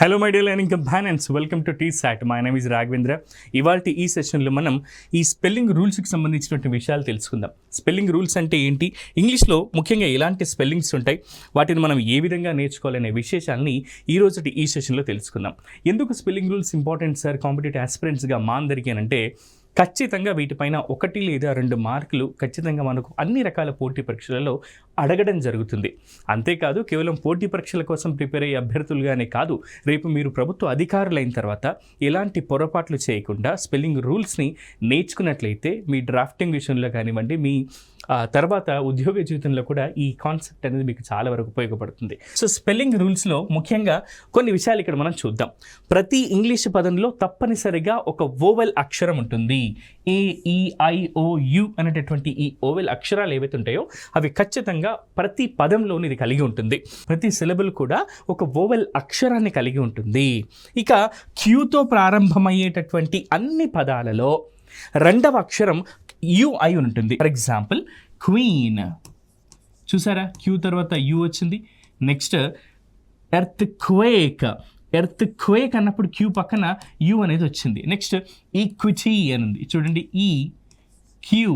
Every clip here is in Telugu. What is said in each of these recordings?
Hello my dear learning companions, welcome to T-SAT. My name is Raghavendra. ఇవాళ ఈ సెషన్లో మనం ఈ స్పెల్లింగ్ రూల్స్కి సంబంధించినటువంటి విషయాలు తెలుసుకుందాం. స్పెల్లింగ్ రూల్స్ అంటే ఏంటి, ఇంగ్లీష్లో ముఖ్యంగా ఎలాంటి స్పెల్లింగ్స్ ఉంటాయి, వాటిని మనం ఏ విధంగా నేర్చుకోవాలనే విశేషాలని ఈ రోజు ఈ సెషన్లో తెలుసుకుందాం. ఎందుకు spelling rules important sir competitive ఆస్పిరెంట్స్గా మా అందరికీ అంటే ఖచ్చితంగా వీటిపైన 1 లేదా 2 మార్కులు ఖచ్చితంగా మనకు అన్ని రకాల పోటీ పరీక్షలలో అడగడం జరుగుతుంది. అంతేకాదు కేవలం పోటీ పరీక్షల కోసం ప్రిపేర్ అయ్యే అభ్యర్థులుగానే కాదు, రేపు మీరు ప్రభుత్వ అధికారులైన తర్వాత ఎలాంటి పొరపాట్లు చేయకుండా స్పెల్లింగ్ రూల్స్ని నేర్చుకున్నట్లయితే మీ డ్రాఫ్టింగ్ విషయంలో కానివ్వండి, మీ తర్వాత ఉద్యోగ జీవితంలో కూడా ఈ కాన్సెప్ట్ అనేది మీకు చాలా వరకు ఉపయోగపడుతుంది. సో స్పెల్లింగ్ రూల్స్లో ముఖ్యంగా కొన్ని విషయాలు ఇక్కడ మనం చూద్దాం. ప్రతి ఇంగ్లీష్ పదంలో తప్పనిసరిగా ఒక వోవెల్ అక్షరం ఉంటుంది. AEIOU అనేటటువంటి ఈ ఓవెల్ అక్షరాలు ఏవైతే ఉంటాయో అవి ఖచ్చితంగా ప్రతి పదంలోని ఇది కలిగి ఉంటుంది. ప్రతి సిలబుల్ కూడా ఒక వోవెల్ అక్షరాన్ని కలిగి ఉంటుంది. ఇక క్యూతో ప్రారంభమయ్యేటటువంటి అన్ని పదాలలో రెండవ అక్షరం యు అయి ఉంటుంది. ఫర్ ఎగ్జాంపుల్ క్వీన్, చూసారా క్యూ తర్వాత యు వచ్చింది. నెక్స్ట్ ఎర్త్ క్వేక్ అన్నప్పుడు క్యూ పక్కన యు అనేది వచ్చింది. నెక్స్ట్ ఈక్విటీ అని ఉంది, చూడండి EQUITY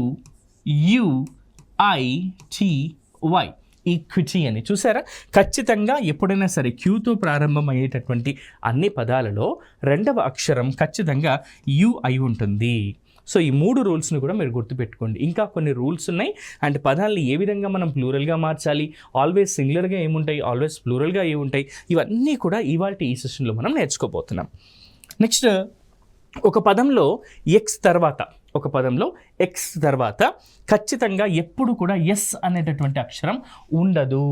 ఈక్విటీ అని చూసారా. ఖచ్చితంగా ఎప్పుడైనా సరే క్యూతో ప్రారంభం అయ్యేటటువంటి అన్ని పదాలలో రెండవ అక్షరం ఖచ్చితంగా యు అయి ఉంటుంది. సో ఈ 3 రూల్స్ని కూడా మీరు గుర్తుపెట్టుకోండి. ఇంకా కొన్ని రూల్స్ ఉన్నాయి. అండ్ పదాలని ఏ విధంగా మనం ప్లూరల్గా మార్చాలి, ఆల్వేస్ సింగులర్గా ఏముంటాయి, ఆల్వేస్ ప్లూరల్గా ఏముంటాయి, ఇవన్నీ కూడా ఇవాళ ఈ సెషన్లో మనం నేర్చుకోబోతున్నాం. నెక్స్ట్ ఒక పదంలో ఎక్స్ తర్వాత ఖచ్చితంగా ఎప్పుడు కూడా ఎస్ అనేటటువంటి అక్షరం ఉండదు.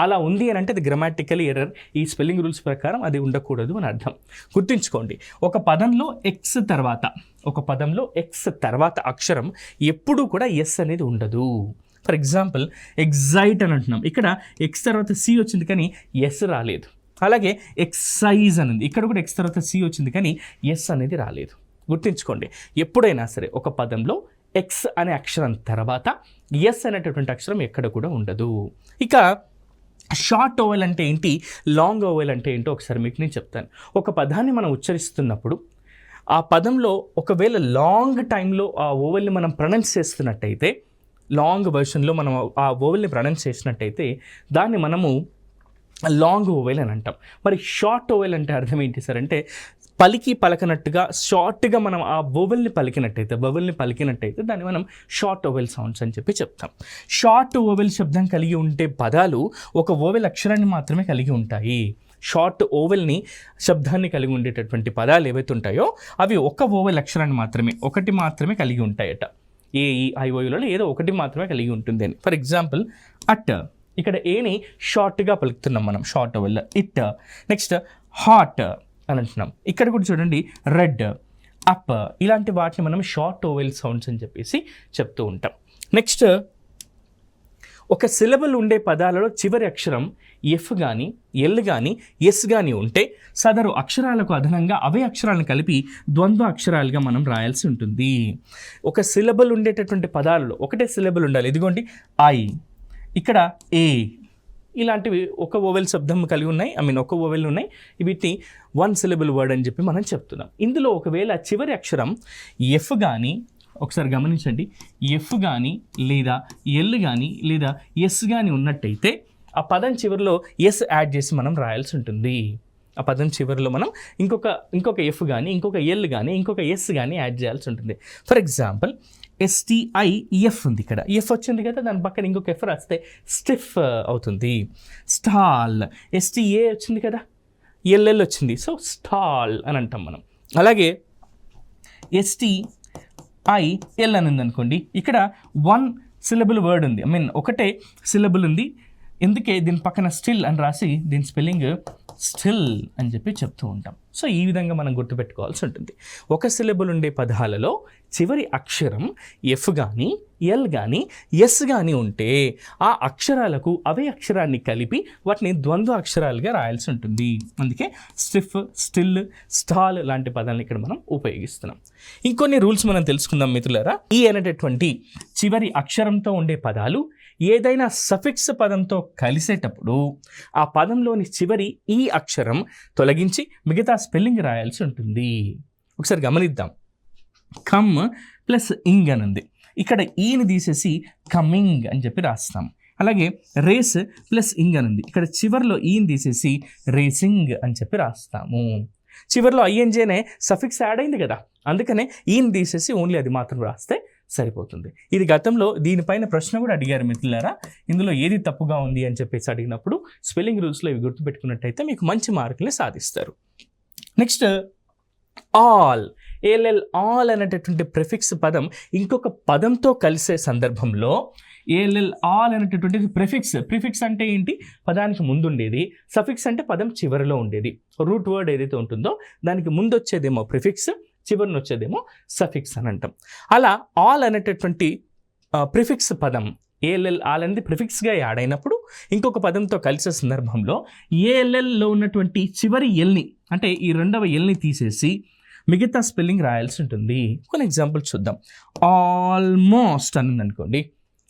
అలా ఉంది అని అంటే అది గ్రామాటికల్ ఎర్రర్. ఈ స్పెల్లింగ్ రూల్స్ ప్రకారం అది ఉండకూడదు అని అర్థం. గుర్తుంచుకోండి, ఒక పదంలో ఎక్స్ తర్వాత అక్షరం ఎప్పుడూ కూడా ఎస్ అనేది ఉండదు. ఫర్ ఎగ్జాంపుల్ ఎగ్జైట్ అని అంటున్నాం, ఇక్కడ ఎక్స్ తర్వాత సి వచ్చింది కానీ ఎస్ రాలేదు. అలాగే ఎక్సైజ్ అని ఉంది, ఇక్కడ కూడా ఎక్స్ తర్వాత సి వచ్చింది కానీ ఎస్ అనేది రాలేదు. గుర్తుంచుకోండి, ఎప్పుడైనా సరే ఒక పదంలో ఎక్స్ అనే అక్షరం తర్వాత ఎస్ అనేటటువంటి అక్షరం ఎక్కడ కూడా ఉండదు. ఇక షార్ట్ ఓవెల్ అంటే ఏంటి, లాంగ్ ఓవెల్ అంటే ఏంటో ఒకసారి మీకు నేను చెప్తాను. ఒక పదాన్ని మనం ఉచ్చరిస్తున్నప్పుడు ఆ పదంలో ఒకవేళ లాంగ్ టైంలో ఆ ఓవెల్ని మనం ప్రొనౌన్స్ చేస్తున్నట్టయితే, లాంగ్ వర్షన్లో మనం ఆ ఓవెల్ని ప్రొనౌన్స్ చేసినట్టయితే దాన్ని మనము లాంగ్ ఓవెల్ అని అంటాం. మరి షార్ట్ ఓవెల్ అంటే అర్థం ఏంటి సార్ అంటే పలకనట్టుగా షార్ట్గా మనం ఆ వోవెల్ని పలికినట్టయితే దాన్ని మనం షార్ట్ ఓవెల్ సౌండ్స్ అని చెప్పి చెప్తాం. షార్ట్ ఓవెల్ శబ్దం కలిగి ఉంటే పదాలు ఒక ఓవెల్ అక్షరాన్ని మాత్రమే కలిగి ఉంటాయి. షార్ట్ ఓవెల్ని శబ్దాన్ని కలిగి ఉండేటటువంటి పదాలు ఏవైతే ఉంటాయో అవి ఒక ఓవెల్ అక్షరాన్ని ఒకటి మాత్రమే కలిగి ఉంటాయట. AEIOUలలో ఏదో ఒకటి మాత్రమే కలిగి ఉంటుంది అని. ఫర్ ఎగ్జాంపుల్ అట్, ఇక్కడ ఏని షార్ట్గా పలుకుతున్నాం మనం, short oval it. Next hot అని అంటున్నాం, ఇక్కడ కూడా చూడండి రెడ్, అప్, ఇలాంటి వాటిని మనం షార్ట్ ఓవెల్ సౌండ్స్ అని చెప్పేసి చెప్తూ ఉంటాం. నెక్స్ట్ ఒక సిలబుల్ ఉండే పదాలలో చివరి అక్షరం ఎఫ్ కానీ ఎల్ కానీ ఎస్ కానీ ఉంటే సదరు అక్షరాలకు అదనంగా అవే అక్షరాలను కలిపి ద్వంద్వ అక్షరాలుగా మనం రాయాల్సి ఉంటుంది. ఒక సిలబుల్ ఉండేటటువంటి పదాలలో ఒకటే సిలబుల్ ఉండాలి. ఇదిగోండి ఐ, ఇక్కడ ఏ, ఇలాంటివి ఒక ఓవెల్ శబ్దం కలిగి ఉన్నాయి, ఒక ఓవెల్ ఉన్నాయి. వీటిని 1 సిలబుల్ వర్డ్ అని చెప్పి మనం చెప్తున్నాం. ఇందులో ఒకవేళ చివరి అక్షరం ఎఫ్ కానీ, ఒకసారి గమనించండి, ఎఫ్ కానీ లేదా ఎల్ కానీ లేదా ఎస్ కానీ ఉన్నట్టయితే ఆ పదం చివరిలో ఎస్ యాడ్ చేసి మనం రాయాల్సి ఉంటుంది. ఆ పదం చివరిలో మనం ఇంకొక ఎఫ్ కానీ ఇంకొక ఎల్ కానీ ఇంకొక ఎస్ కానీ యాడ్ చేయాల్సి ఉంటుంది. ఫర్ ఎగ్జాంపుల్ STIF ఉంది, ఇక్కడ ఎఫ్ వచ్చింది కదా, దాని పక్కన ఇంకొక ఎఫ్ రాస్తే స్టిఫ్ అవుతుంది. స్టాల్, STA వచ్చింది కదా, LL వచ్చింది, సో స్టాల్ అని అంటాం మనం. అలాగే STIL అని ఉంది అనుకోండి, ఇక్కడ 1 సిలబుల్ వర్డ్ ఉంది, ఒకటే సిలబుల్ ఉంది, ఎందుకే దీని పక్కన స్టిల్ అని రాసి దీని స్పెల్లింగ్ స్టిల్ అని చెప్పి చెప్తూ ఉంటాం. సో ఈ విధంగా మనం గుర్తుపెట్టుకోవాల్సి ఉంటుంది. ఒక సిలబుల్ ఉండే పదాలలో చివరి అక్షరం ఎఫ్ కానీ ఎల్ కానీ ఎస్ కానీ ఉంటే ఆ అక్షరాలకు అవే అక్షరాన్ని కలిపి వాటిని ద్వంద్వ అక్షరాలుగా రాయాల్సి ఉంటుంది. అందుకే స్టిఫ్, స్టిల్, స్టాల్ లాంటి పదాలను ఇక్కడ మనం ఉపయోగిస్తున్నాం. ఇంకొన్ని రూల్స్ మనం తెలుసుకుందాం మిత్రులారా. ఈ అనేటటువంటి చివరి అక్షరంతో ఉండే పదాలు ఏదైనా సఫిక్స్ పదంతో కలిసేటప్పుడు ఆ పదంలోని చివరి ఈ అక్షరం తొలగించి మిగతా స్పెల్లింగ్ రాయాల్సి ఉంటుంది. ఒకసారి గమనిద్దాం. కమ్ ప్లస్ ఇంగ్ అని ఉంది. ఇక్కడ ఈని తీసేసి కమింగ్ అని చెప్పి రాస్తాం. అలాగే రేస్ ప్లస్ ఇంగ్ అని ఉంది. ఇక్కడ చివరిలో ఈని తీసేసి రేసింగ్ అని చెప్పి రాస్తాము. చివరిలో ఐఎన్జేనే సఫిక్స్ యాడ్ అయింది కదా, అందుకనే ఈని తీసేసి ఓన్లీ అది మాత్రం రాస్తే సరిపోతుంది. ఇది గతంలో దీనిపైన ప్రశ్న కూడా అడిగారు మిత్రులారా. ఇందులో ఏది తప్పుగా ఉంది అని చెప్పేసి అడిగినప్పుడు స్పెల్లింగ్ రూల్స్లో ఇవి గుర్తుపెట్టుకున్నట్టయితే మీకు మంచి మార్కుల్ని సాధిస్తారు. నెక్స్ట్ ఆల్, ఏఎల్ఎల్ ఆల్ అనేటటువంటి ప్రిఫిక్స్ పదం ఇంకొక పదంతో కలిసే సందర్భంలో ఏఎల్ఎల్ ఆల్ అనేటటువంటిది ప్రిఫిక్స్ అంటే ఏంటి? పదానికి ముందు ఉండేది. సఫిక్స్ అంటే పదం చివరిలో ఉండేది. రూట్ వర్డ్ ఏదైతే ఉంటుందో దానికి ముందు వచ్చేదేమో ప్రిఫిక్స్, చివరిని వచ్చేదేమో సఫిక్స్ అని అంటాం. అలా ఆల్ అనేటటువంటి ప్రిఫిక్స్ పదం ఏఎల్ఎల్ ఆల్ అనేది ప్రిఫిక్స్గా యాడ్ అయినప్పుడు ఇంకొక పదంతో కలిసే సందర్భంలో ఏఎల్ఎల్లో ఉన్నటువంటి చివరి ఎల్ని అంటే ఈ రెండవ ఎల్ని తీసేసి మిగతా స్పెల్లింగ్ రాయాల్సి ఉంటుంది. కొన్ని ఎగ్జాంపుల్స్ చూద్దాం. ఆల్మోస్ట్ అని అనుకోండి,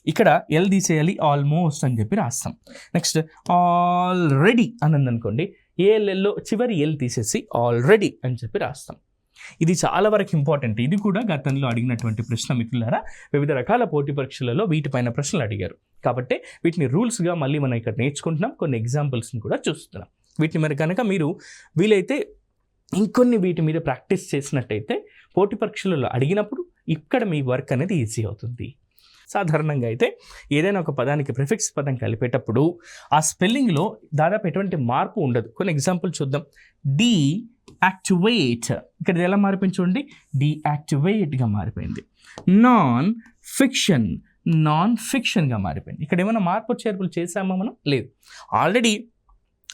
ఇక్కడ ఎల్ తీసేయాలి, ఆల్మోస్ట్ అని చెప్పి రాస్తాం. నెక్స్ట్ ఆల్రెడీ అని అనుకోండి, ఏఎల్ఎల్లో చివరి ఎల్ తీసేసి ఆల్రెడీ అని చెప్పి రాస్తాం. ఇది చాలా వరకు ఇంపార్టెంట్. ఇది కూడా గతంలో అడిగినటువంటి ప్రశ్న మిత్రులారా. వివిధ రకాల పోటీ పరీక్షలలో వీటిపైన ప్రశ్నలు అడిగారు కాబట్టి వీటిని రూల్స్గా మళ్ళీ మనం ఇక్కడ నేర్చుకుంటున్నాం. కొన్ని ఎగ్జాంపుల్స్ని కూడా చూస్తున్నాం. వీటిని మరి కనుక మీరు వీలైతే ఇంకొన్ని వీటి మీద ప్రాక్టీస్ చేసినట్టయితే పోటీ పరీక్షలలో అడిగినప్పుడు ఇక్కడ మీ వర్క్ అనేది ఈజీ అవుతుంది. సాధారణంగా అయితే ఏదైనా ఒక పదానికి ప్రిఫిక్స్ పదం కలిపేటప్పుడు ఆ స్పెల్లింగ్లో దాదాపు ఎటువంటి మార్పు ఉండదు. కొన్ని ఎగ్జాంపుల్ చూద్దాం. డీయాక్టివేట్, ఇక్కడ ఎలా మారిపోయింది చూడండి, డీయాక్టివేట్గా మారిపోయింది. నాన్ ఫిక్షన్గా మారిపోయింది. ఇక్కడ ఏమైనా మార్పు చేర్పులు చేసామా మనం? లేదు. ఆల్రెడీ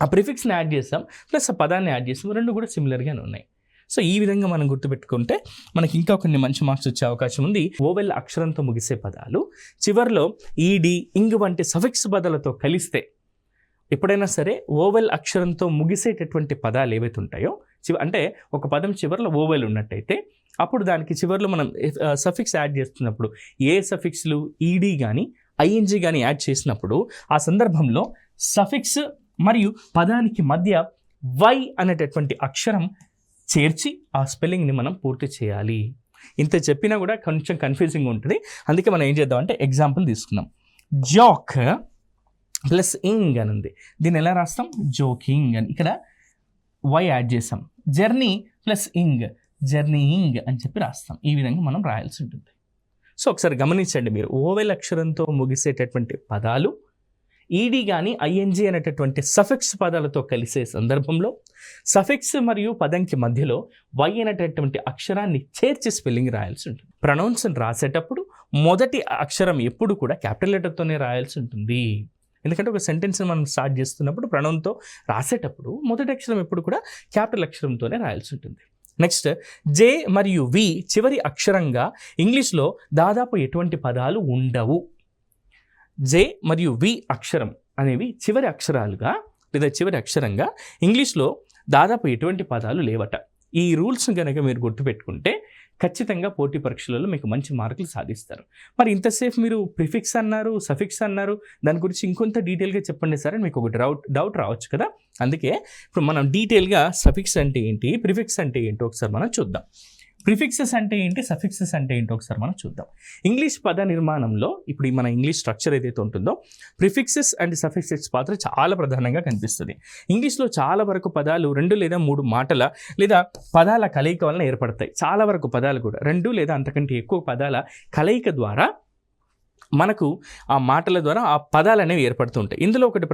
ఆ ప్రిఫిక్స్ని యాడ్ చేస్తాం ప్లస్ ఆ పదాన్ని యాడ్ చేస్తాం, రెండు కూడా సిమిలర్గానే ఉన్నాయి. సో ఈ విధంగా మనం గుర్తుపెట్టుకుంటే మనకి ఇంకా కొన్ని మంచి మార్క్స్ వచ్చే అవకాశం ఉంది. ఓవెల్ అక్షరంతో ముగిసే పదాలు చివరిలో ఈడి, ఇంగ్ వంటి సఫిక్స్ పదాలతో కలిస్తే ఎప్పుడైనా సరే ఓవెల్ అక్షరంతో ముగిసేటటువంటి పదాలు ఏవైతే ఉంటాయో అంటే ఒక పదం చివరిలో ఓవెల్ ఉన్నట్టయితే అప్పుడు దానికి చివరిలో మనం సఫిక్స్ యాడ్ చేస్తున్నప్పుడు ఏ సఫిక్స్లు ఈడి కానీ ఐఎన్జీ కానీ యాడ్ చేసినప్పుడు ఆ సందర్భంలో సఫిక్స్ మరియు పదానికి మధ్య వై అనేటటువంటి అక్షరం చేర్చి ఆ స్పెల్లింగ్ని మనం పూర్తి చేయాలి. ఇంత చెప్పినా కూడా కొంచెం కన్ఫ్యూజింగ్ ఉంటుంది. అందుకే మనం ఏం చేద్దాం అంటే ఎగ్జాంపుల్ తీసుకుందాం. జాక్ ప్లస్ ఇంగ్ అని ఉంది, దీన్ని ఎలా రాస్తాం? జోకింగ్ అని. ఇక్కడ వై యాడ్ చేసాం. జర్నీ ప్లస్ ఇంగ్, జర్నీయింగ్ అని చెప్పి రాస్తాం. ఈ విధంగా మనం రాయాల్సి ఉంటుంది. సో ఒకసారి గమనించండి మీరు, ఓవెల్ అక్షరంతో ముగిసేటటువంటి పదాలు ఈడీ కానీ ఐఎన్జీ అనేటటువంటి సఫిక్స్ పదాలతో కలిసే సందర్భంలో సఫిక్స్ మరియు పదంకి మధ్యలో వై అనేటటువంటి అక్షరాన్ని చేర్చి స్పెల్లింగ్ రాయాల్సి ఉంటుంది. ప్రొనౌన్స్ని రాసేటప్పుడు మొదటి అక్షరం ఎప్పుడు కూడా క్యాపిటల్ లెటర్తోనే రాయాల్సి ఉంటుంది. ఎందుకంటే ఒక సెంటెన్స్ని మనం స్టార్ట్ చేస్తున్నప్పుడు ప్రొనౌన్తో రాసేటప్పుడు మొదటి అక్షరం ఎప్పుడు కూడా క్యాపిటల్ అక్షరంతోనే రాయాల్సి ఉంటుంది. నెక్స్ట్ జే మరియు వి చివరి అక్షరంగా ఇంగ్లీష్లో దాదాపు ఎటువంటి పదాలు ఉండవు. జే మరియు వి అక్షరం అనేవి చివరి అక్షరాలుగా లేదా చివరి అక్షరంగా ఇంగ్లీష్లో దాదాపు ఎటువంటి పదాలు లేవట. ఈ రూల్స్ని కనుక మీరు గుర్తుపెట్టుకుంటే ఖచ్చితంగా పోటీ పరీక్షలలో మీకు మంచి మార్కులు సాధిస్తారు. మరి ఇంతసేపు మీరు ప్రిఫిక్స్ అన్నారు, సఫిక్స్ అన్నారు, దాని గురించి ఇంకొంత డీటెయిల్గా చెప్పండి సార్ అని మీకు ఒక డౌట్ రావచ్చు కదా. అందుకే ఇప్పుడు మనం డీటెయిల్గా సఫిక్స్ అంటే ఏంటి, ప్రిఫిక్స్ అంటే ఏంటో ఒకసారి మనం చూద్దాం. ప్రిఫిక్సెస్ అంటే ఏంటి, సఫిక్సెస్ అంటే ఏంటో ఒకసారి మనం చూద్దాం. ఇంగ్లీష్ పద నిర్మాణంలో ఇప్పుడు మన ఇంగ్లీష్ స్ట్రక్చర్ ఏదైతే ఉంటుందో ప్రిఫిక్సెస్ అండ్ సఫిక్సెస్ పాత్ర చాలా ప్రధానంగా కనిపిస్తుంది. ఇంగ్లీష్లో చాలా వరకు పదాలు 2 లేదా 3 మాటల లేదా పదాల కలయిక వలన ఏర్పడతాయి. చాలా వరకు పదాలు కూడా 2 లేదా అంతకంటే ఎక్కువ పదాల కలయిక ద్వారా మనకు ఆ మాటల ద్వారా ఆ పదాలు అనేవి ఏర్పడుతూ ఉంటాయి. ఇందులో ఒకటి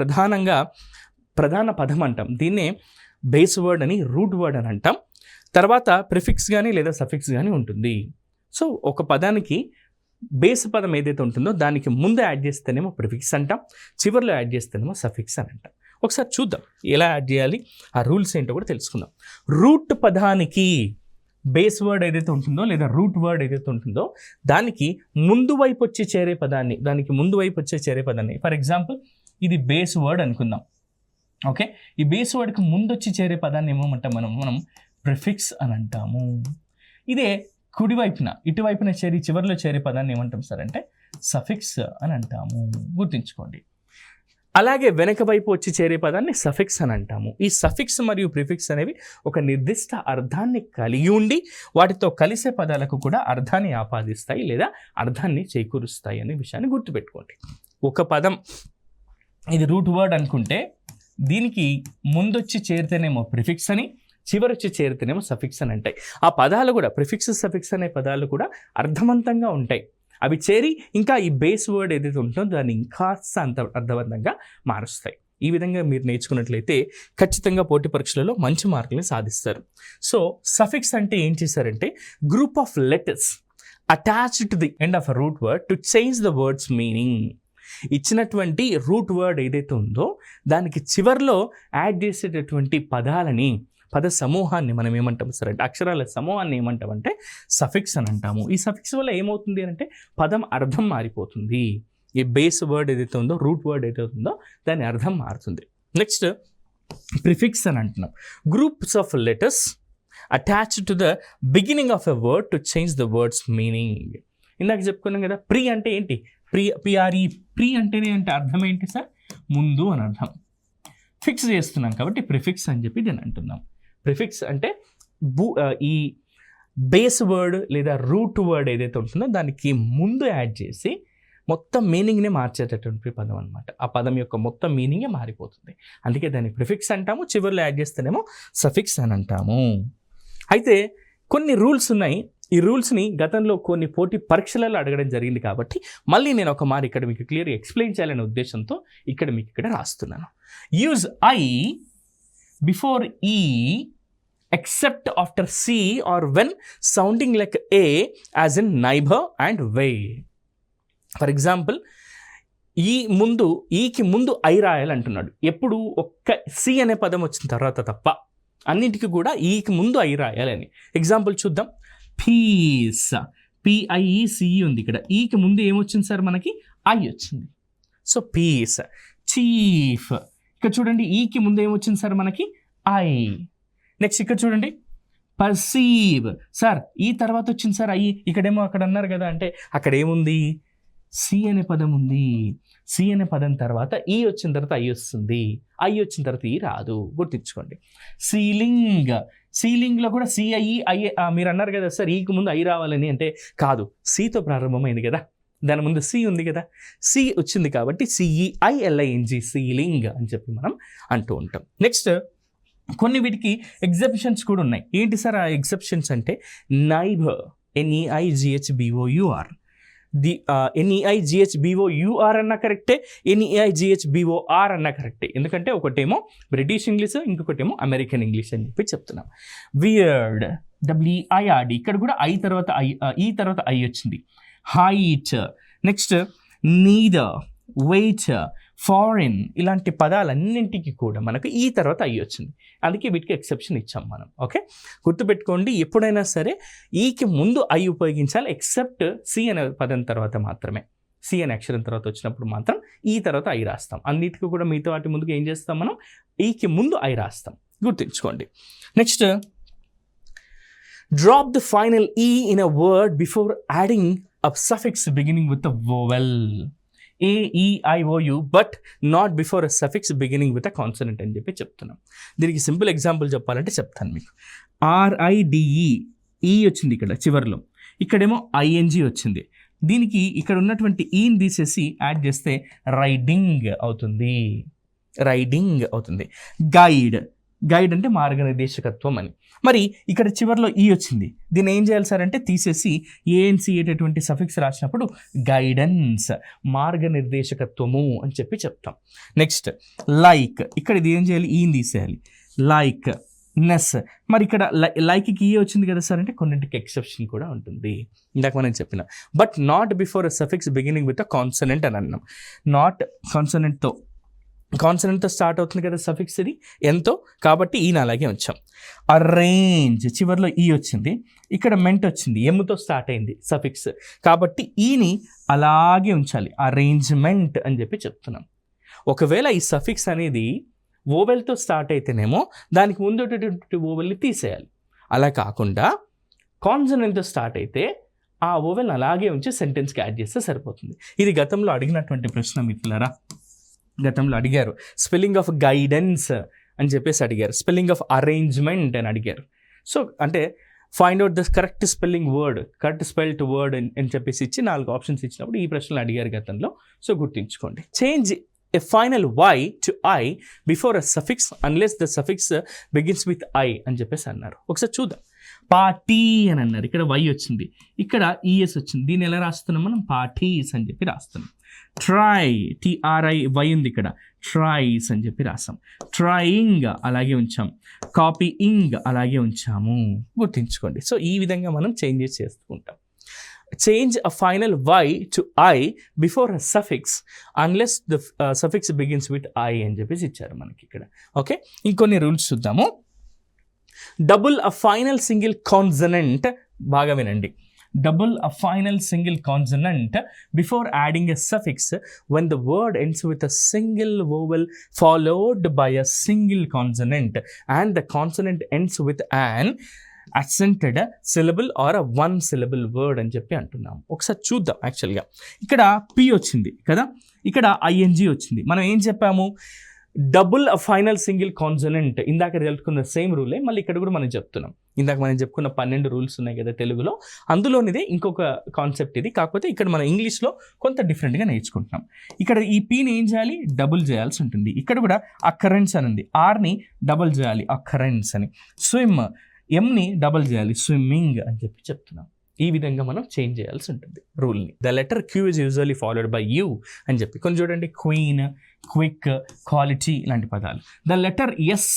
ప్రధాన పదం అంటాం, దీన్నే బేస్ వర్డ్ అని, రూట్ వర్డ్ అని అంటాం. తర్వాత ప్రిఫిక్స్ కానీ లేదా సఫిక్స్ కానీ ఉంటుంది. సో ఒక పదానికి బేస్ పదం ఏదైతే ఉంటుందో దానికి ముందు యాడ్ చేస్తేనేమో ప్రిఫిక్స్ అంటాం, చివరిలో యాడ్ చేస్తేనేమో సఫిక్స్ అని అంటాం. ఒకసారి చూద్దాం ఎలా యాడ్ చేయాలి, ఆ రూల్స్ ఏంటో కూడా తెలుసుకుందాం. రూట్ పదానికి బేస్ వర్డ్ ఏదైతే ఉంటుందో లేదా రూట్ వర్డ్ ఏదైతే ఉంటుందో దానికి ముందు వైపు వచ్చి చేరే పదాన్ని ఫర్ ఎగ్జాంపుల్ ఇది బేస్ వర్డ్ అనుకుందాం. ఓకే, ఈ బేస్ వర్డ్కి ముందు వచ్చి చేరే పదాన్ని ఏమోమంటాం మనం ప్రిఫిక్స్ అని అంటాము. ఇదే కుడివైపున ఇటువైపున చివరిలో చేరే పదాన్ని ఏమంటాం సార్ అంటే సఫిక్స్ అని అంటాము, గుర్తుంచుకోండి. అలాగే వెనక వైపు వచ్చి చేరే పదాన్ని సఫిక్స్ అని అంటాము. ఈ సఫిక్స్ మరియు ప్రిఫిక్స్ అనేవి ఒక నిర్దిష్ట అర్థాన్ని కలిగి ఉండి వాటితో కలిసే పదాలకు కూడా అర్థాన్ని ఆపాదిస్తాయి లేదా అర్థాన్ని చేకూరుస్తాయి అనే విషయాన్ని గుర్తుపెట్టుకోండి. ఒక పదం ఇది రూట్ వర్డ్ అనుకుంటే దీనికి ముందొచ్చి చేరితేనేమో ప్రిఫిక్స్ అని, చివరొచ్చి చేరితేనేమో సఫిక్స్ అని అంటాయి. ఆ పదాలు కూడా ప్రిఫిక్స్ సఫిక్స్ అనే పదాలు కూడా అర్థవంతంగా ఉంటాయి. అవి చేరి ఇంకా ఈ బేస్ వర్డ్ ఏదైతే ఉంటుందో దాన్ని ఇంకా అర్థవంతంగా మారుస్తాయి. ఈ విధంగా మీరు నేర్చుకున్నట్లయితే ఖచ్చితంగా పోటీ పరీక్షలలో మంచి మార్కులను సాధిస్తారు. సో సఫిక్స్ అంటే ఏం చేశారంటే group of letters attached to the end of a root word to change the words meaning. ఇచ్చినటువంటి రూట్ వర్డ్ ఏదైతే ఉందో దానికి చివరిలో యాడ్ చేసేటటువంటి పద సమూహాన్ని మనం ఏమంటాం సార్ అంటే అక్షరాల సమూహాన్ని ఏమంటామంటే సఫిక్స్ అని అంటాము. ఈ సఫిక్స్ వల్ల ఏమవుతుంది అంటే పదం అర్థం మారిపోతుంది. ఈ బేస్ వర్డ్ ఏదైతే ఉందో రూట్ వర్డ్ ఏదైతే ఉందో దాని అర్థం మారుతుంది. నెక్స్ట్ ప్రిఫిక్స్ అని అంటున్నాం. Groups of letters attached to the beginning of a word to change the words meaning. ఇందాక చెప్పుకున్నాం కదా, ప్రీ అంటే ఏంటి, పిఆర్ఈ ప్రీ అంటేనే అంటే అర్థం ఏంటి సార్, ముందు అని అర్థం. ఫిక్స్ చేస్తున్నాం కాబట్టి ప్రిఫిక్స్ అని చెప్పి దీన్ని అంటున్నాం. ప్రిఫిక్స్ అంటే ఈ బేస్ వర్డ్ లేదా రూట్ వర్డ్ ఏదైతే ఉంటుందో దానికి ముందు యాడ్ చేసి మొత్తం మీనింగ్ని మార్చేటటువంటి పదం అనమాట. ఆ పదం యొక్క మొత్తం మీనింగే మారిపోతుంది. అందుకే దాన్ని ప్రిఫిక్స్ అంటాము. చివరిలో యాడ్ చేస్తేనేమో సఫిక్స్ అని అంటాము. అయితే కొన్ని రూల్స్ ఉన్నాయి. ఈ రూల్స్ని గతంలో కొన్ని పోటీ పరీక్షలలో అడగడం జరిగింది కాబట్టి మళ్ళీ నేను ఒక మారి ఇక్కడ మీకు క్లియర్గా ఎక్స్ప్లెయిన్ చేయాలనే ఉద్దేశంతో ఇక్కడ రాస్తున్నాను. యూజ్ ఐ బిఫోర్ ఈ except after C or when sounding like A as in neighbor and way. For example, ఈకి ముందు ఐ రాయాలంటున్నాడు. ఎప్పుడు ఒక్క సి అనే పదం వచ్చిన తర్వాత తప్ప అన్నింటికి కూడా ఈకి ముందు ఐ రాయాలని. ఎగ్జాంపుల్ చూద్దాం. పీస్, పిఐఈసి ఉంది. ఇక్కడ ఈకి ముందు ఏమొచ్చింది సార్ మనకి, ఐ వచ్చింది. So piece. చీఫ్, ఇక్కడ చూడండి ఈకి ముందు ఏమొచ్చింది సార్ మనకి, ఐ. నెక్స్ట్ ఇక్కడ చూడండి పర్సీవ్, సార్ ఈ తర్వాత వచ్చింది సార్ ఐ, ఇక్కడేమో అక్కడ అన్నారు కదా అంటే అక్కడ ఏముంది, సి అనే పదం ఉంది. సి అనే పదం తర్వాత ఈ వచ్చిన తర్వాత ఐ వస్తుంది, ఐ వచ్చిన తర్వాత ఈ రాదు, గుర్తించుకోండి. సీలింగ్, సీలింగ్లో కూడా సిఐ ఐ మీరు అన్నారు కదా సార్ ఈకి ముందు ఐ రావాలని, అంటే కాదు, సితో ప్రారంభమైంది కదా, దాని ముందు సి ఉంది కదా, సి వచ్చింది కాబట్టి సిఈఐఎల్ఐఎన్జి సీలింగ్ అని చెప్పి మనం అంటూ ఉంటాం. నెక్స్ట్ కొన్ని వీటికి ఎగ్జెప్షన్స్ కూడా ఉన్నాయి. ఏంటి సార్ ఆ ఎగ్జెప్షన్స్ అంటే నైబర్, NEIGHBOUR, NEIGHBOUR అన్నా కరెక్టే, NEIGHBOR అన్నా కరెక్టే. ఎందుకంటే ఒకటేమో బ్రిటిష్ ఇంగ్లీష్, ఇంకొకటేమో అమెరికన్ ఇంగ్లీష్ అని చెప్పి చెప్తున్నాం. వియర్డ్, WIRD, ఇక్కడ కూడా ఐ తర్వాత ఈ తర్వాత ఐ వచ్చింది. Height, next neither, weight, foreign, ఇలాంటి పదాలన్నింటికి కూడా మనకు ఈ తర్వాత ఐ వచ్చింది. అందుకే వీటికి ఎక్సెప్షన్ ఇచ్చాం మనం. ఓకే, గుర్తుపెట్టుకోండి, ఎప్పుడైనా సరే ఈకి ముందు ఐ ఉపయోగించాలి, ఎక్సెప్ట్ సి అనే పదం తర్వాత మాత్రమే. సి అనే అక్షరం తర్వాత వచ్చినప్పుడు మాత్రం ఈ తర్వాత ఐ రాస్తాం. అన్నిటికీ కూడా మిగతా వాటి ముందుకు ఏం చేస్తాం మనం, ఈకి ముందు ఐ రాస్తాం, గుర్తుంచుకోండి. నెక్స్ట్ డ్రాప్ ద ఫైనల్ ఈ in a word before adding a suffix beginning with a vowel. AEIOU but not before a suffix beginning with a consonant అని చెప్పి చెప్తున్నాం. దీనికి సింపుల్ ఎగ్జాంపుల్ చెప్పాలంటే చెప్తాను మీకు. RIDE, ఈ వచ్చింది ఇక్కడ చివరిలో, ఇక్కడేమో ING వచ్చింది. దీనికి ఇక్కడ ఉన్నటువంటి ఈని తీసేసి యాడ్ చేస్తే రైడింగ్ అవుతుంది, రైడింగ్ అవుతుంది. గైడ్, గైడ్ అంటే మార్గనిర్దేశకత్వం అని. మరి ఇక్కడ చివరిలో ఈ వచ్చింది, దీన్ని ఏం చేయాలి సార్ అంటే తీసేసి ANC అయ్యేటటువంటి సఫిక్స్ రాసినప్పుడు గైడెన్స్, మార్గనిర్దేశకత్వము అని చెప్పి చెప్తాం. నెక్స్ట్ లైక్, ఇక్కడ ఇది ఏం చేయాలి, ఈని తీసేయాలి, లైక్ నెస్. మరి ఇక్కడ లైక్కి ఈ వచ్చింది కదా సార్ అంటే కొన్నింటికి ఎక్సెప్షన్ కూడా ఉంటుంది. ఇందాక మనం చెప్పిన but not before a suffix beginning with a consonant అని అన్నాం. నాట్ కాన్సనెంట్తో స్టార్ట్ అవుతుంది కదా సఫిక్స్, ఇది ఎంతో, కాబట్టి ఈయన అలాగే ఉంచాం. అరేంజ్, చివరిలో ఈ వచ్చింది, ఇక్కడ మెంట్ వచ్చింది, ఎమ్తో స్టార్ట్ అయింది సఫిక్స్, కాబట్టి ఈని అలాగే ఉంచాలి, అరేంజ్మెంట్ అని చెప్పి చెప్తున్నాం. ఒకవేళ ఈ సఫిక్స్ అనేది ఓవెల్తో స్టార్ట్ అయితేనేమో దానికి ముందు ఓవెల్ని తీసేయాలి. అలా కాకుండా కాన్సనెంట్తో స్టార్ట్ అయితే ఆ ఓవెల్ అలాగే ఉంచి సెంటెన్స్కి యాడ్ చేస్తే సరిపోతుంది. ఇది గతంలో అడిగినటువంటి ప్రశ్న మిత్రులారా. గతంలో అడిగారు స్పెల్లింగ్ ఆఫ్ గైడెన్స్ అని చెప్పేసి అడిగారు, స్పెల్లింగ్ ఆఫ్ అరేంజ్మెంట్ అని అడిగారు. సో అంటే find out the correct spelling word, correct spelled word అని చెప్పేసి ఇచ్చి 4 ఆప్షన్స్ ఇచ్చినప్పుడు ఈ ప్రశ్నలు అడిగారు గతంలో. సో గుర్తుంచుకోండి. Change a final y to I before a suffix unless the suffix begins with I అని చెప్పేసి అన్నారు. ఒకసారి చూద్దాం. పార్టీ అని అన్నారు, ఇక్కడ y వచ్చింది, ఇక్కడ es వచ్చింది. దీన్ని ఎలా రాస్తున్నాం మనం? పార్టీస్ అని చెప్పి రాస్తున్నాం. ట్రై, TRI, y ఉంది ఇక్కడ, ట్రైస్ అని చెప్పి రాస్తాం. ట్రయింగ్ అలాగే ఉంచాం, కాపీయింగ్ అలాగే ఉంచాము. గుర్తుంచుకోండి. సో ఈ విధంగా మనం చేంజెస్ చేసుకుంటాం. Change a final y to I before a suffix unless the suffix begins with I అని చెప్పేసి ఇచ్చారు మనకి ఇక్కడ. ఓకే, ఇంకొన్ని రూల్స్ చూద్దాము. డబుల్ అ ఫైనల్ సింగిల్ కాన్సనెంట్, బాగా వినండి. Double a final single consonant before adding a suffix when the word ends with a single vowel followed by a single consonant and the consonant ends with an accented syllable or a one syllable word అని చెప్పి అంటున్నాం. ఒకసారి చూద్దాం. యాక్చువల్గా ఇక్కడ P వచ్చింది కదా, ఇక్కడ ING వచ్చింది. మనం ఏం చెప్పాము? Double final single consonant. ఇందాక తెలుసుకున్న సేమ్ రూలే మళ్ళీ ఇక్కడ కూడా మనం చెప్తున్నాం. ఇందాక మనం చెప్పుకున్న 12 రూల్స్ ఉన్నాయి కదా తెలుగులో, అందులోనిదే ఇంకొక కాన్సెప్ట్ ఇది. కాకపోతే ఇక్కడ మనం ఇంగ్లీష్లో కొంత డిఫరెంట్గా నేర్చుకుంటున్నాం. ఇక్కడ ఈ పీని ఏం చేయాలి? డబుల్ చేయాల్సి ఉంటుంది. ఇక్కడ కూడా అక్కరెన్స్ అని ఉంది, ఆర్ని డబుల్ చేయాలి అక్కరెన్స్ అని. స్విమ్, ఎంని డబుల్ చేయాలి స్విమ్మింగ్ అని చెప్పి చెప్తున్నాం. ఈ విధంగా మనం చేంజ్ చేయాల్సి ఉంటుంది రూల్ని. The letter Q is usually followed by U అని చెప్పి కొన్ని చూడండి. క్వీన్, క్విక్, క్వాలిటీ ఇలాంటి పదాలు. The letter S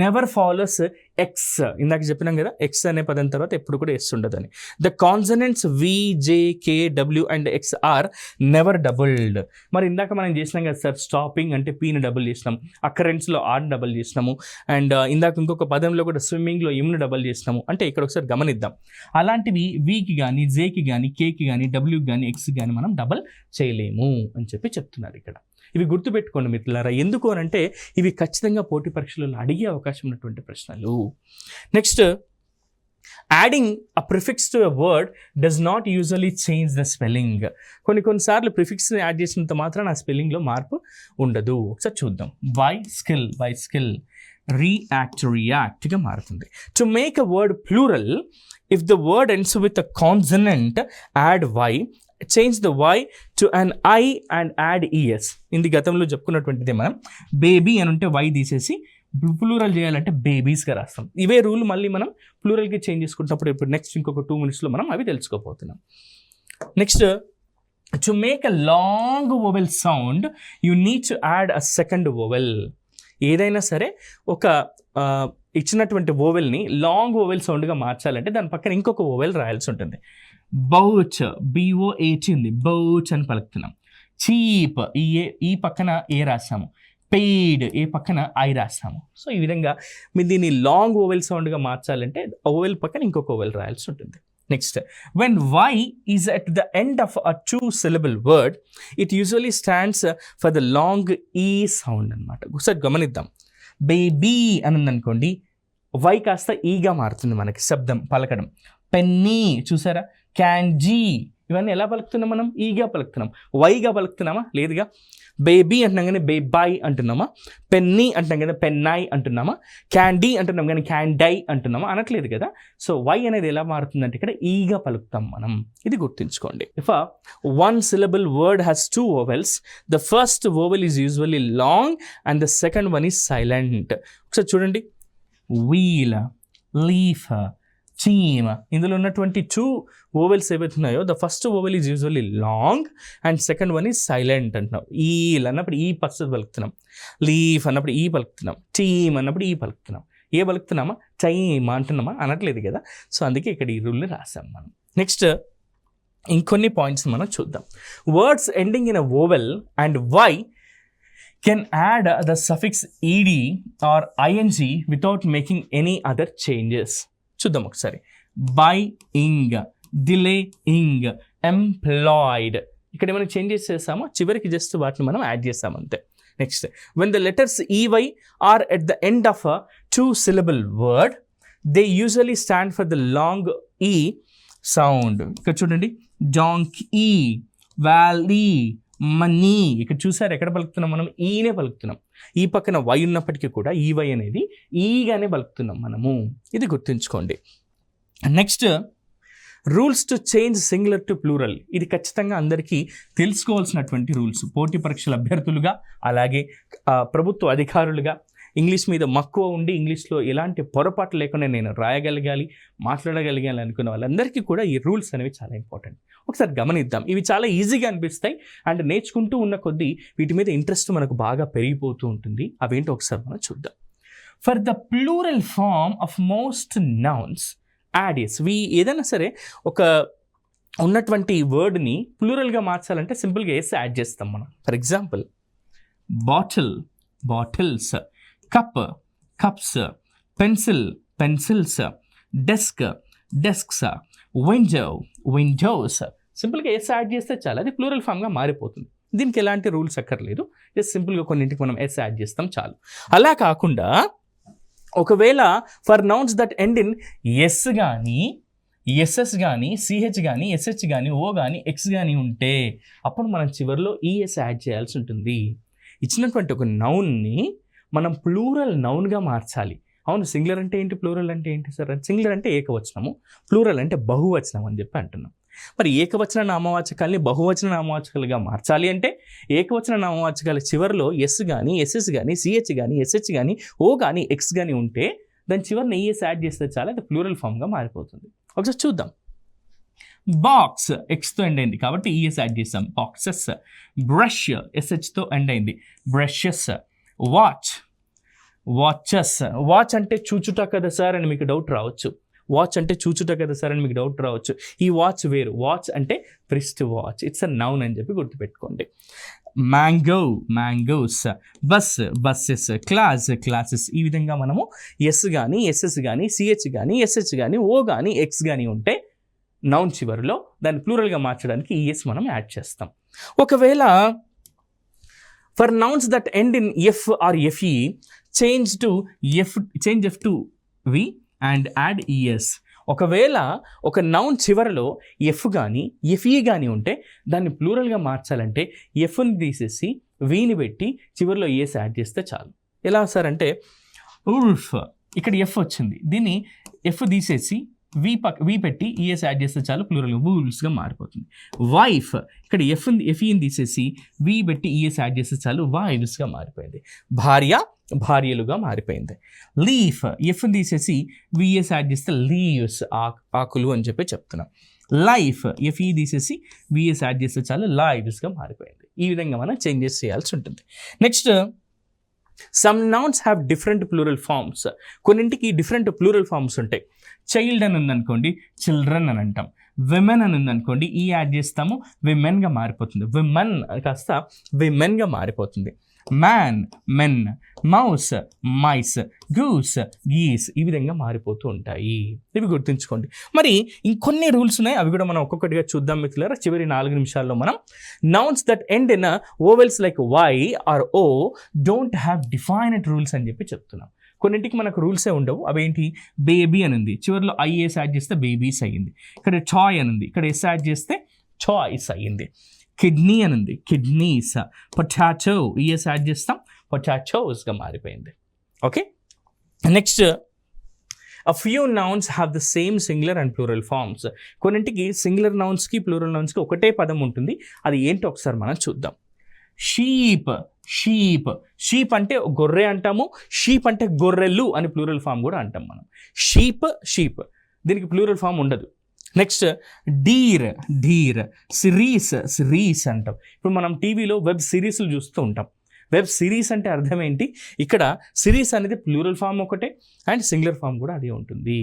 never follows X. ఇందాక చెప్పినాం కదా, ఎక్స్ అనే పదం తర్వాత ఎప్పుడు కూడా ఎస్ ఉండదని. The consonants V, J, K, W and X are never doubled. మరి ఇందాక మనం చేసినాం కదా సార్, స్టాపింగ్ అంటే పీని డబుల్ చేసినాం, అక్కరెన్స్లో ఆర్ని డబుల్ చేసినాము, అండ్ ఇందాక ఇంకొక పదంలో కూడా స్విమ్మింగ్లో ఎమ్ని డబుల్ చేసినాము. అంటే ఇక్కడ ఒకసారి గమనిద్దాం. అలాంటివి వీకి కానీ, జేకి కానీ, కేకి కానీ, డబ్ల్యూకి కానీ, ఎక్స్కి కానీ మనం డబల్ చేయలేము అని చెప్పి చెప్తున్నారు ఇక్కడ. ఇవి గుర్తుపెట్టుకోండి మిత్రులారా. ఎందుకు అనంటే ఇవి ఖచ్చితంగా పోటీ పరీక్షలలో అడిగే అవకాశం ఉన్నటువంటి ప్రశ్నలు. Next, adding a prefix to a word does not usually change the spelling. కొన్నిసార్లు ప్రిఫిక్స్ని యాడ్ చేసినంత మాత్రం ఆ స్పెల్లింగ్లో మార్పు ఉండదు. ఒకసారి చూద్దాం. బై స్కిల్, రియాక్ట్, రియాక్ట్గా మారుతుంది. To make a word plural, if the word ends with a consonant, add y, change the y to an I and add es. ఇది గతంలో చెప్పుకున్నటువంటిదే. మనం బేబీ అని ఉంటే y తీసేసి ప్లూరల్ చేయాలంటే బేబీస్గా రాస్తాం. ఇవే రూల్ మళ్ళీ మనం ప్లూరల్కి చేంజ్ చేసుకుంటున్నప్పుడు ఇప్పుడు నెక్స్ట్ ఇంకొక 2 minutesలో మనం అవి తెలుసుకోబోతున్నాం. Next, to make a long vowel sound you need to add a second vowel. ఏదైనా సరే ఒక ఇచ్చినటువంటి ఓవెల్ని లాంగ్ ఓవెల్ సౌండ్గా మార్చాలంటే దాని పక్కన ఇంకొక ఓవెల్ రాయాల్సి ఉంటుంది. బౌచ్, BOAT ఉంది, బౌచ్ అని పలుకుతున్నాం. చీప్, ఈ పక్కన ఏ రాసాము, పెయిడ్ ఏ పక్కన ఐ రాసాము. సో ఈ విధంగా మీరు దీన్ని లాంగ్ ఓవెల్ సౌండ్గా మార్చాలంటే ఓవెల్ పక్కన ఇంకొక ఓవెల్ రాయాల్సి ఉంటుంది. Next, when y is at the end of a 2-syllable word, it usually stands for the long e sound అన్నమాట. ఒకసారి గమనిద్దాం. బేబీ అని ఉందనుకోండి, వై కాస్త ఈగా మారుతుంది మనకి శబ్దం పలకడం. పెన్నీ చూసారా, క్యాంజీ, ఇవన్నీ ఎలా పలుకుతున్నాం మనం? ఈగా పలుకుతున్నాం. వైగా పలుకుతున్నామా? లేదుగా. బేబీ అంటున్నాం కానీ బేబాయ్ అంటున్నామా? పెన్నీ అంటున్నాం కదా పెన్నాయ్ అంటున్నామా? క్యాండీ అంటున్నాం కానీ క్యాండై అంటున్నామా? అనట్లేదు కదా. సో వై అనేది ఎలా మారుతుందంటే ఇక్కడ ఈగా పలుకుతాం మనం. ఇది గుర్తుంచుకోండి. If one syllable word has 2 vowels, the first vowel is usually long and the second one is silent. ఒకసారి చూడండి. వీల్, లీఫ్, చీమ్, ఇందులో ఉన్నటువంటి 2 vowels ఏవైతున్నాయో the first vowel is usually long and second one is silent అంటున్నాం. ఈల్ అన్నప్పుడు ఈ ఫస్ట్ పలుకుతున్నాం, లీఫ్ అన్నప్పుడు ఈ పలుకుతున్నాం, చీమ్ అన్నప్పుడు ఈ పలుకుతున్నాం. ఏ పలుకుతున్నామా? చైమ్ అంటున్నామా? అనట్లేదు కదా. సో అందుకే ఇక్కడ ఈ రూల్ని రాసాం మనం. నెక్స్ట్, ఇంకొన్ని పాయింట్స్ మనం చూద్దాం. Words ending in a vowel and Y can add the suffix ed or ing without making any other changes. చూద్దాం ఒకసారి. బైయింగ్, డిలేయింగ్, ఎంప్లాయిడ్, ఇక్కడ ఏమైనా చేంజెస్ చేస్తామో చివరికి జస్ట్ వాటిని మనం యాడ్ చేస్తాం అంతే. Next, when the letters EY are at the end of a 2-syllable word, they usually stand for the long ఈ సౌండ్. ఇక్కడ చూడండి, డాంకీ, వ్యాలీ, మనీ. ఇక్కడ చూసారు ఎక్కడ పలుకుతున్నాం మనం? ఈనే పలుకుతున్నాం. ఈ పక్కన వై ఉన్నప్పటికీ కూడా ఈ వై అనేది ఈగానే పలుకుతున్నాం మనము. ఇది గుర్తుంచుకోండి. Next, rules to change singular to plural. ఇది ఖచ్చితంగా అందరికీ తెలుసుకోవాల్సినటువంటి రూల్స్. పోటీ పరీక్షల అభ్యర్థులుగా, అలాగే ప్రభుత్వ అధికారులుగా, ఇంగ్లీష్ మీద మక్కువ ఉండి ఇంగ్లీష్లో ఎలాంటి పొరపాటు లేకుండా నేను రాయగలగాలి, మాట్లాడగలిగాలి అనుకున్న వాళ్ళందరికీ కూడా ఈ రూల్స్ అనేవి చాలా ఇంపార్టెంట్. ఒకసారి గమనిద్దాం. ఇవి చాలా ఈజీగా అనిపిస్తాయి అండ్ నేర్చుకుంటూ ఉన్న కొద్దీ వీటి మీద ఇంట్రెస్ట్ మనకు బాగా పెరిగిపోతూ ఉంటుంది. అవేంటో ఒకసారి మనం చూద్దాం. For the plural form of most nouns add S. ఏదైనా సరే ఒక ఉన్నటువంటి వర్డ్ని ప్లూరల్గా మార్చాలంటే సింపుల్గా ఎస్ యాడ్ చేస్తాం మనం. For example, bottle, bottles, cup, cups, pencil, pencils, desk, desks, window, Windows. సింపుల్గా ఎస్ యాడ్ చేస్తే చాలా, అది ప్లూరల్ ఫామ్గా మారిపోతుంది. దీనికి ఎలాంటి రూల్స్ అక్కర్లేదు. జస్ట్ సింపుల్గా కొన్నింటికి మనం ఎస్ యాడ్ చేస్తాం చాలు. అలా కాకుండా ఒకవేళ for nouns that end in S కానీ, ఎస్ఎస్ కానీ, సిహెచ్ కానీ, ఎస్హెచ్ కానీ, ఓ కానీ, ఎక్స్ కానీ ఉంటే అప్పుడు మనం చివరిలో ఈఎస్ యాడ్ చేయాల్సి ఉంటుంది. ఇచ్చినటువంటి ఒక నౌన్ని మనం ప్లూరల్ నౌన్గా మార్చాలి. అవును, సింగులర్ అంటే ఏంటి, ప్లూరల్ అంటే ఏంటి సార్? సింగులర్ అంటే ఏకవచనము, ప్లూరల్ అంటే బహువచనం అని చెప్పి అంటున్నాం. మరి ఏకవచన నామవాచకాల్ని బహువచన నామవాచకాలుగా మార్చాలి అంటే ఏకవచన నామవాచకాల చివరిలో ఎస్ కానీ, ఎస్ఎస్ కానీ, సిహెచ్ కానీ, ఎస్హెచ్ కానీ, ఓ కానీ, ఎక్స్ కానీ ఉంటే దాని చివరిని ఈఎస్ యాడ్ చేస్తే చాలా, అది ప్లూరల్ ఫామ్గా మారిపోతుంది. ఒకసారి చూద్దాం. బాక్స్ ఎక్స్తో ఎండ్ అయింది కాబట్టి ఈఎస్ యాడ్ చేస్తాం. బాక్సెస్. బ్రష్ ఎస్హెచ్తో ఎండ్ అయింది. బ్రషెస్. Watch, watches. వాచ్ అంటే చూచుట కదా సార్ అని మీకు డౌట్ రావచ్చు. వాచ్ అంటే చూచుట కదా సార్ అని మీకు డౌట్ రావచ్చు. ఈ వాచ్ వేరు. వాచ్ అంటే priest watch, it's a noun అని చెప్పి గుర్తుపెట్టుకోండి. Mango, mangoes. Bus, buses. Class, classes. ఈ విధంగా మనము ఎస్ కానీ, ఎస్ఎస్ కానీ, సిహెచ్ కానీ, ఎస్హెచ్ కానీ, ఓ కానీ, ఎక్స్ కానీ ఉంటే నౌన్ చివరిలో దాన్ని ప్లూరల్గా మార్చడానికి ఈఎస్ మనం యాడ్ చేస్తాం. ఒకవేళ for nouns that end in F or FE change F to V and add ES. ఒకవేళ ఒక నౌన్ చివరిలో ఎఫ్ కానీ, ఎఫ్ఈ కానీ ఉంటే దాన్ని ప్లూరల్గా మార్చాలంటే ఎఫ్ని తీసేసి వీని పెట్టి చివరిలో ఈఎస్ యాడ్ చేస్తే చాలు. ఎలా సార్ అంటే, ఉల్ఫ్, ఇక్కడ ఎఫ్ వచ్చింది, దీన్ని ఎఫ్ తీసేసి వి పెట్టి ఈఎస్ యాడ్ చేస్తే చాలు, ప్లూరల్గా వూల్స్గా మారిపోతుంది. వైఫ్, ఇక్కడ ఎఫ్ఈని తీసేసి వి పెట్టి ఈఎస్ యాడ్ చేస్తే చాలు, వైవ్స్గా మారిపోయింది. భార్య, భార్యలుగా మారిపోయింది. లీఫ్, ఎఫ్ని తీసేసి విఎస్ యాడ్ చేస్తే లీవ్స్, ఆకులు అని చెప్పి చెప్తున్నాం. లైఫ్, ఎఫ్ఈ తీసేసి విఎస్ యాడ్ చేస్తే చాలు, లైవ్స్గా మారిపోయింది. ఈ విధంగా మనం చేంజెస్ చేయాల్సి ఉంటుంది. Next, some nouns have different plural forms. కొన్నింటికి డిఫరెంట్ ప్లూరల్ ఫార్మ్స్ ఉంటాయి. చైల్డ్ అని ఉందనుకోండి, చిల్డ్రన్ అని అంటాం. విమెన్ అని ఉందనుకోండి, ఈ యాడ్ చేస్తాము, విమెన్గా మారిపోతుంది. విమెన్ కాస్త విమెన్గా మారిపోతుంది. Man, men. Mouse, mice. Goose, geese. ఈ విధంగా మారిపోతూ ఉంటాయి. ఇవి గుర్తుంచుకోండి. మరి ఇంకొన్ని రూల్స్ ఉన్నాయి, అవి కూడా మనం ఒక్కొక్కటిగా చూద్దాం మిత్రులారా. చివరి 4 నిమిషాల్లో మనం nouns that end in vowels like Y or O don't have defined rules అని చెప్పి చెప్తున్నాం. కొన్నింటికి మనకు రూల్సే ఉండవు. అవేంటి, బేబీ అని ఉంది, చివరిలో ఐఎస్ యాడ్ చేస్తే బేబీస్ అయ్యింది. ఇక్కడ టాయ్ అని ఉంది, ఇక్కడ ఎస్ యాడ్ చేస్తే చాయిస్ అయ్యింది. కిడ్నీ అని ఉంది, కిడ్నీస్. పొటాటో, ఈఎస్ యాడ్ చేస్తాం, పొటాటోస్గా మారిపోయింది. Okay, next, a few nouns have the same singular and plural forms. కొన్నింటికి సింగులర్ నౌన్స్కి ప్లూరల్ నౌన్స్కి ఒకటే పదం ఉంటుంది. అది ఏంటో ఒకసారి మనం చూద్దాం. Sheep, sheep. షీప్ అంటే గొర్రె అంటాము, షీప్ అంటే గొర్రెలు అని ప్లూరల్ ఫామ్ కూడా అంటాం మనం. Sheep, sheep. దీనికి ప్లూరల్ ఫామ్ ఉండదు. Next, deer, deer. Series, series అంటాం. ఇప్పుడు మనం టీవీలో వెబ్ సిరీస్లు చూస్తూ ఉంటాం. వెబ్ సిరీస్ అంటే అర్థం ఏంటి? ఇక్కడ సిరీస్ అనేది ప్లూరల్ ఫామ్ ఒకటే అండ్ సింగులర్ ఫామ్ కూడా అదే ఉంటుంది.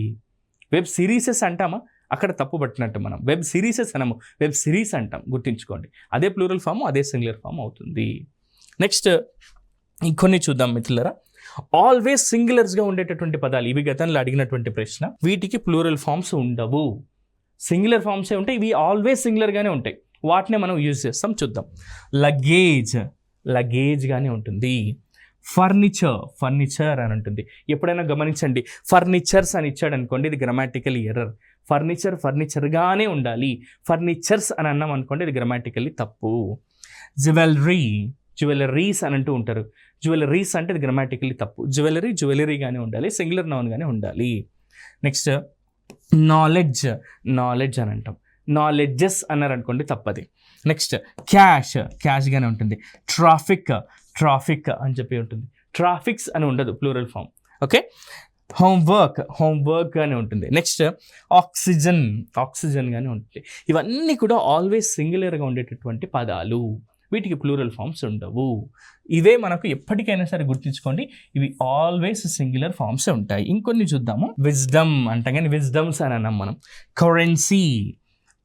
వెబ్ సిరీసెస్ అంటామా? అక్కడ తప్పు పట్టినట్టు మనం. వెబ్ సిరీసెస్ అనము, వెబ్ సిరీస్ అంటాం. గుర్తుంచుకోండి, అదే ప్లూరల్ ఫామ్, అదే సింగులర్ ఫామ్ అవుతుంది. నెక్స్ట్, ఇంకొన్ని చూద్దాం మిత్రులారా. ఆల్వేస్ సింగులర్స్గా ఉండేటటువంటి పదాలు, ఇవి గతంలో అడిగినటువంటి ప్రశ్న. వీటికి ప్లూరల్ ఫామ్స్ ఉండవు, సింగులర్ ఫామ్సే ఉంటాయి. ఇవి ఆల్వేస్ సింగులర్గానే ఉంటాయి, వాటినే మనం యూజ్ చేస్తాం. చూద్దాం. లగేజ్, లగేజ్గానే ఉంటుంది. ఫర్నిచర్ అని ఉంటుంది. ఎప్పుడైనా గమనించండి, ఫర్నిచర్స్ అని ఇచ్చాడు అనుకోండి, ఇది గ్రామాటికల్ ఎర్రర్. ఫర్నిచర్గానే ఉండాలి. ఫర్నిచర్స్ అని అన్నాం అనుకోండి, ఇది గ్రామాటికల్లీ తప్పు. జ్యువెలరీస్ అని అంటూ ఉంటారు. జ్యువెలరీస్ అంటే ఇది గ్రామాటికల్లీ తప్పు. జ్యువెలరీగానే ఉండాలి, సింగులర్ నౌన్గానే ఉండాలి. నెక్స్ట్ నాలెడ్జ్ అని అంటాం. నాలెడ్జెస్ అన్నారు అనుకోండి, తప్పది. నెక్స్ట్ క్యాష్గానే ఉంటుంది. ట్రాఫిక్ అని చెప్పి ఉంటుంది. ట్రాఫిక్స్ అని ఉండదు, ప్లూరల్ ఫామ్. ఓకే, హోంవర్క్ అని ఉంటుంది. నెక్స్ట్ ఆక్సిజన్ గానే ఉంటుంది. ఇవన్నీ కూడా ఆల్వేస్ సింగులర్గా ఉండేటటువంటి పదాలు, వీటికి ప్లూరల్ ఫామ్స్ ఉండవు. ఇవే మనకు ఎప్పటికైనా సరే గుర్తుంచుకోండి, ఇవి ఆల్వేస్ సింగులర్ ఫామ్సే ఉంటాయి. ఇంకొన్ని చూద్దాము. విజ్డమ్ అంటాం కానీ విజ్డమ్స్ అని అన్నాం మనం. కరెన్సీ,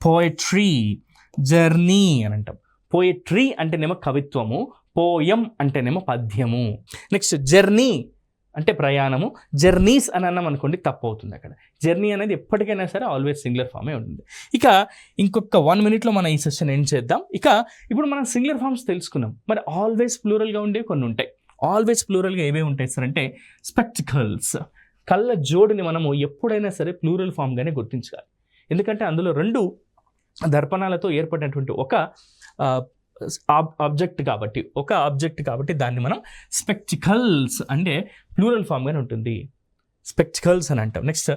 పోయట్రీ, జర్నీ అని అంటాం. పోయట్రీ అంటేనేమో కవిత్వము, పోయం అంటేనేమో పద్యము. నెక్స్ట్ జర్నీ అంటే ప్రయాణము. జర్నీస్ అని అన్నాం అనుకోండి, తప్పు అవుతుంది. అక్కడ జర్నీ అనేది ఎప్పటికైనా సరే ఆల్వేస్ సింగులర్ ఫామే ఉంటుంది. ఇక ఇంకొక 1 minute మనం ఈ సెషన్ ఎండ్ చేద్దాం. ఇక ఇప్పుడు మనం సింగులర్ ఫామ్స్ తెలుసుకున్నాం. మరి ఆల్వేస్ ప్లూరల్గా ఉండేవి కొన్ని ఉంటాయి. ఆల్వేస్ ప్లూరల్గా ఏవే ఉంటాయి సార్ అంటే స్పెక్టికల్స్, కళ్ళ జోడుని మనము ఎప్పుడైనా సరే ప్లూరల్ ఫామ్గానే గుర్తించాలి. ఎందుకంటే అందులో 2 దర్పణాలతో ఏర్పడినటువంటి ఒక ఆబ్జెక్ట్ కాబట్టి దాన్ని మనం స్పెక్టికల్స్ అంటే ప్లూరల్ ఫామ్గానే ఉంటుంది. స్పెక్టికల్స్ అని అంటాం. నెక్స్ట్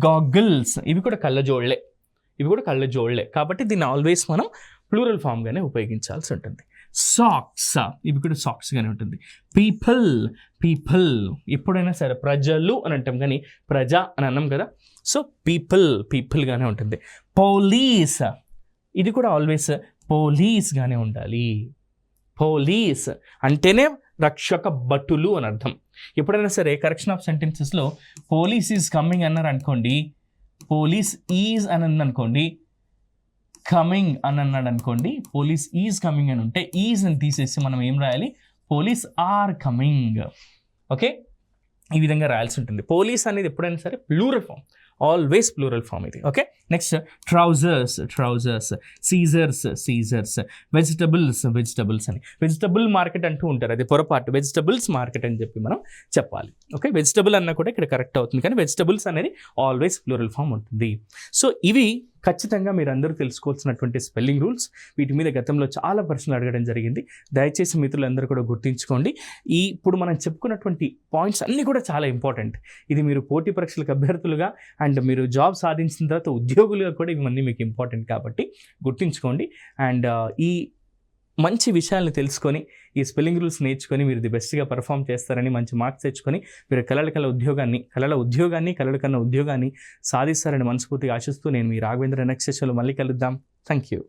గాగిల్స్, ఇవి కూడా కళ్ళజోళ్ళే కాబట్టి దీన్ని ఆల్వేస్ మనం ప్లూరల్ ఫామ్గానే ఉపయోగించాల్సి ఉంటుంది. సాక్స్, ఇవి కూడా సాక్స్గానే ఉంటుంది. పీపుల్ ఎప్పుడైనా సరే ప్రజలు అని అంటాం కానీ ప్రజ అని అన్నాం కదా, సో పీపుల్గానే ఉంటుంది. పోలీస్, ఇది కూడా ఆల్వేస్ పోలీస్గానే ఉండాలి. పోలీస్ అంటేనే రక్షక భటులు అని అర్థం. ఎప్పుడైనా సరే కరెక్షన్ ఆఫ్ సెంటెన్సెస్లో పోలీస్ ఈజ్ కమింగ్ అన్నారు అనుకోండి, పోలీస్ ఈజ్ అని అనుకోండి, కమింగ్ అని అన్నాడు అనుకోండి, పోలీస్ ఈజ్ కమింగ్ అని ఉంటే ఈజ్ అని తీసేసి మనం ఏం రాయాలి, పోలీస్ ఆర్ కమింగ్. ఓకే, ఈ విధంగా రాయాల్సి ఉంటుంది. పోలీస్ అనేది ఎప్పుడైనా సరే plural form, always plural form ఇది. Okay, next trousers, scissors, vegetables అని. వెజిటబుల్ మార్కెట్ అంటూ ఉంటారు, అది పొరపాటు. వెజిటబుల్స్ మార్కెట్ అని చెప్పి మనం చెప్పాలి. ఓకే, వెజిటబుల్ అన్న కూడా ఇక్కడ కరెక్ట్ అవుతుంది, కానీ వెజిటబుల్స్ అనేది ఆల్వేస్ ప్లూరల్ ఫామ్ ఉంటుంది. సో ఇవి ఖచ్చితంగా మీరు అందరూ తెలుసుకోవాల్సినటువంటి స్పెల్లింగ్ రూల్స్. వీటి మీద గతంలో చాలా ప్రశ్నలు అడగడం జరిగింది. దయచేసి మిత్రులందరూ కూడా గుర్తుంచుకోండి. ఇప్పుడు మనం చెప్పుకున్నటువంటి పాయింట్స్ అన్నీ కూడా చాలా ఇంపార్టెంట్. ఇది మీరు పోటీ పరీక్షలకు అభ్యర్థులుగా అండ్ మీరు జాబ్ సాధించిన తర్వాత ఉద్యోగులుగా కూడా ఇవన్నీ మీకు ఇంపార్టెంట్ కాబట్టి గుర్తుంచుకోండి. అండ్ ఈ మంచి విషయాలను తెలుసుకొని ఈ స్పెల్లింగ్ రూల్స్ నేర్చుకొని మీరు ది బెస్ట్గా పర్ఫామ్ చేస్తారని, మంచి మార్క్స్ తెచ్చుకొని మీరు కలల కన్నా ఉద్యోగాన్ని సాధిస్తారని మనస్ఫూర్తిగా ఆశిస్తూ నేను మీ రాఘవేంద్ర నెక్స్ట్ సెషన్లో మళ్ళీ కలుద్దాం. Thank you.